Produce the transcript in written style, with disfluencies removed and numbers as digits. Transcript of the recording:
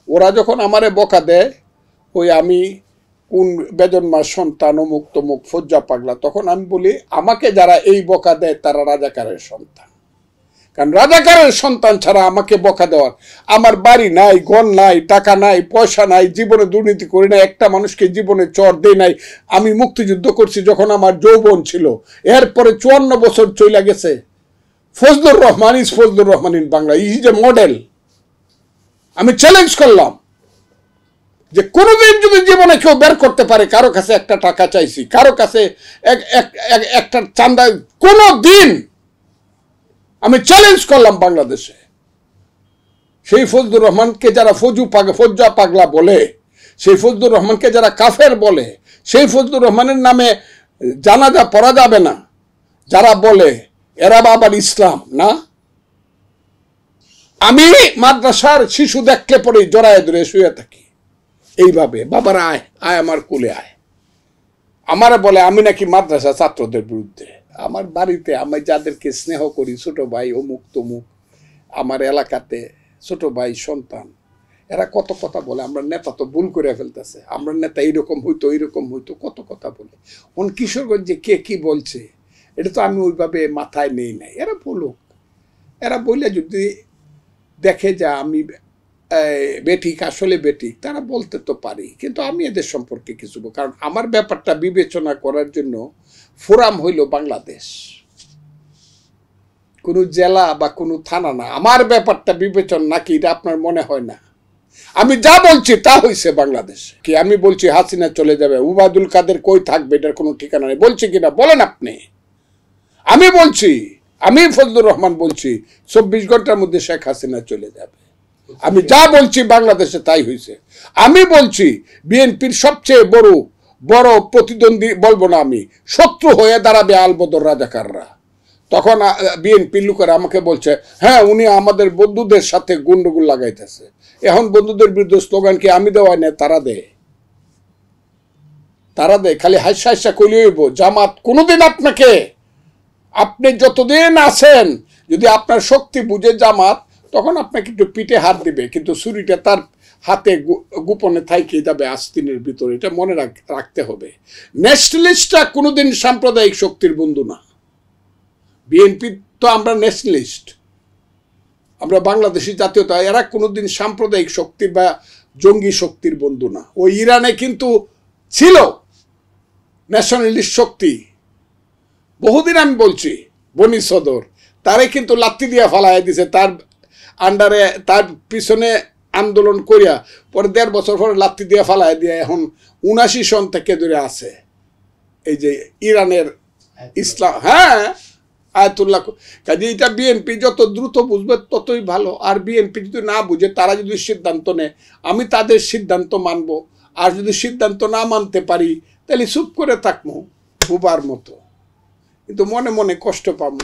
ওরা যখন আমারে বকা দেয় ওই আমি কোন বেজন্মার সন্তান অমুক তমুক ফজ্জা পাগলা, তখন আমি বলি আমাকে যারা এই বকা দেয় তারা রাজাকারের সন্তান। কারণ রাজাকারের সন্তান ছাড়া আমাকে বকা দেওয়ার, আমার বাড়ি নাই, ঘর নাই, টাকা নাই, পয়সা নাই, জীবনে দুর্নীতি করি নাই, একটা মানুষকে জীবনে চর দেই নাই। আমি মুক্তিযুদ্ধ করছি যখন আমার যৌবন ছিল, এরপরে 54 বছর চলে গেছে। Fazlur Rahman is Fazlur Rahman in Bangla, is a model. আমি চ্যালেঞ্জ করলাম যে কোনোদিন যদি জীবনে কেউ বের করতে পারে, কারো কাছে একটা টাকা চাইছি, কারো কাছে একটা চান্দা, কোনো দিন আমি চ্যালেঞ্জ করলাম বাংলাদেশে। সেই ফজলুর রহমানকে যারা ফজ্জা পাগলা বলে, সেই ফজলুর রহমানকে যারা কাফের বলে, সেই ফজলুর রহমানের নামে জানাজা পড়া যাবে না যারা বলে, এরা আবার ইসলাম না। আমি মাদ্রাসার শিশু দেখলে পরে জড়ায় ধরে শুয়ে থাকি এইভাবে, বাবার আয় আয় আমার কোলে আয়। আমারা বলে আমি নাকি মাদ্রাসা ছাত্রদের বিরুদ্ধে। আমার বাড়িতে আমি যাদেরকে স্নেহ করি, ছোট ভাই অমুক তমুক, আমার এলাকাতে ছোট ভাই সন্তান, এরা কত কথা বলে। আমরা নেতা তো ভুল করে ফেলতেছে, আমরা নেতা এইরকম হইতো এইরকম হইতো, কত কথা বলে। কিশোরগঞ্জে কে কি বলছে এটা তো আমি ওইভাবে মাথায় নেই নাই। এরা বলুক, এরা বললে যদি দেখে যা আমি বেঠিক, আসলে বেঠিক, তারা বলতে তো পারি, কিন্তু আমি এদের সম্পর্কে কিছু, কারণ আমার ব্যাপারটা বিবেচনা করার জন্য ফোরাম হইল বাংলাদেশ, কোনো জেলা বা কোনো থানা না। আমার ব্যাপারটা বিবেচনা নাকি এটা আপনার মনে হয় না? আমি যা বলছি তা হয়েছে বাংলাদেশে। কি আমি বলছি হাসিনা চলে যাবে, উবায়দুল কাদের কই থাকবে, এটার কোনো ঠিকানা নেই, বলছি কিনা বলেন আপনি? আমি বলছি, আমি ফজলুর রহমান বলছি 24 ঘন্টার মধ্যে শেখ হাসিনা চলে যাবে। আমি যা বলছি বাংলাদেশে তাই হয়েছে। আমি বলছি বিএনপির সবচেয়ে বড় প্রতিদ্বন্দ্বী বলবো না, আমি শত্রু হয়ে দাঁড়াবে আলবদর রাজাকাররা। তখন বিএনপির লোকেরা আমাকে বলছে হ্যাঁ উনি আমাদের বন্ধুদের সাথে গন্ডগোল লাগাইতেছে। এখন বন্ধুদের বিরুদ্ধে স্লোগান কি আমি দেওয়াই না, তারা দেয়। খালি হাসা হাসা কইলে হইব। জামাত কোনোদিন আপনাকে, আপনি যতদিন আছেন, যদি আপনার শক্তি বুঝে জামাত, তখন আপনাকে একটু পিঠে হাত দিবে, কিন্তু ছুরিটা তার হাতে গোপনে থাইকে যাবে আস্তিনের ভিতরে। এটা মনে রাখতে হবে। ন্যাশনালিস্টরা কোনোদিন সাম্প্রদায়িক শক্তির বন্ধু না। বিএনপি তো আমরা ন্যাশনালিস্ট, আমরা বাংলাদেশি জাতীয়তা, এরা কোনোদিন সাম্প্রদায়িক শক্তির বা জঙ্গি শক্তির বন্ধু না। ওই ইরানে কিন্তু ছিল ন্যাশনালিস্ট শক্তি, বহুদিন আমি বলছি, বনি সদর, তারে কিন্তু লাত্তি দিয়া ফালাই দিছে, তার আন্ডারে, তার পিছনে আন্দোলন করিয়া পরে 1.5 বছর পরে লাত্তি দিয়া ফালাই দিয়া এখন 79 সন থেকে ধরে আছে এই যে ইরানের ইসলাম, হ্যাঁ আয়াতুল্লাহ। কাজে এটা বিএনপি যত দ্রুত বুঝবে ততই ভালো। আর বিএনপি যদি না বুঝে, তারা যদি সিদ্ধান্ত নেয়, আমি তাদের সিদ্ধান্ত মানবো। আর যদি সিদ্ধান্ত না মানতে পারি তাহলে চুপ করে থাকবো বুবার মতো, কিন্তু মনে মনে কষ্ট পাবো।